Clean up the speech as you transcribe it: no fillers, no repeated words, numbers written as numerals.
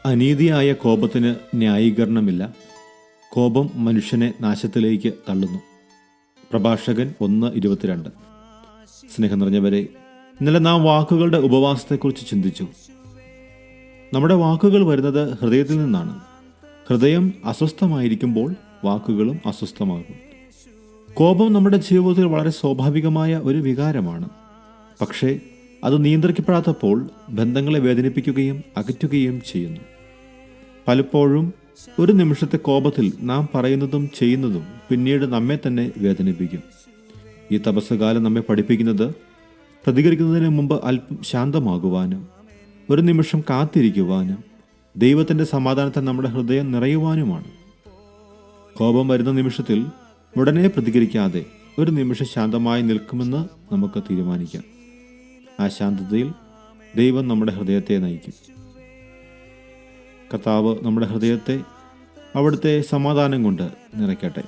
അനീതിയായ കോപത്തിന് ന്യായീകരണമില്ല. കോപം മനുഷ്യനെ നാശത്തിലേക്ക് തള്ളുന്നു. പ്രഭാഷകൻ 1:22. സ്നേഹം നിറഞ്ഞവരെ, ഇന്നലെ നാം വാക്കുകളുടെ ഉപവാസത്തെക്കുറിച്ച് ചിന്തിച്ചു. നമ്മുടെ വാക്കുകൾ വരുന്നത് ഹൃദയത്തിൽ നിന്നാണ്. ഹൃദയം അസ്വസ്ഥമായിരിക്കുമ്പോൾ വാക്കുകളും അസ്വസ്ഥമാകും. കോപം നമ്മുടെ ജീവിതത്തിൽ വളരെ സ്വാഭാവികമായ ഒരു വികാരമാണ്. പക്ഷേ അത് നിയന്ത്രിക്കപ്പെടാത്തപ്പോൾ ബന്ധങ്ങളെ വേദനിപ്പിക്കുകയും അകറ്റുകയും ചെയ്യുന്നു. പലപ്പോഴും ഒരു നിമിഷത്തെ കോപത്തിൽ നാം പറയുന്നതും ചെയ്യുന്നതും പിന്നീട് നമ്മെ തന്നെ വേദനിപ്പിക്കും. ഈ തപസ്സുകാലം നമ്മെ പഠിപ്പിക്കുന്നത് പ്രതികരിക്കുന്നതിന് മുമ്പ് അല്പം ശാന്തമാകുവാനും ഒരു നിമിഷം കാത്തിരിക്കുവാനും ദൈവത്തിൻ്റെ സമാധാനത്തിൽ നമ്മുടെ ഹൃദയം നിറയുവാനുമാണ്. കോപം വരുന്ന നിമിഷത്തിൽ ഉടനെ പ്രതികരിക്കാതെ ഒരു നിമിഷം ശാന്തമായി നിൽക്കുമെന്ന് നമുക്ക് തീരുമാനിക്കാം. ആ ശാന്തതയിൽ ദൈവം നമ്മുടെ ഹൃദയത്തെ നയിക്കും. കർത്താവ് നമ്മുടെ ഹൃദയത്തെ അവിടുത്തെ സമാധാനം കൊണ്ട് നിറയ്ക്കട്ടെ.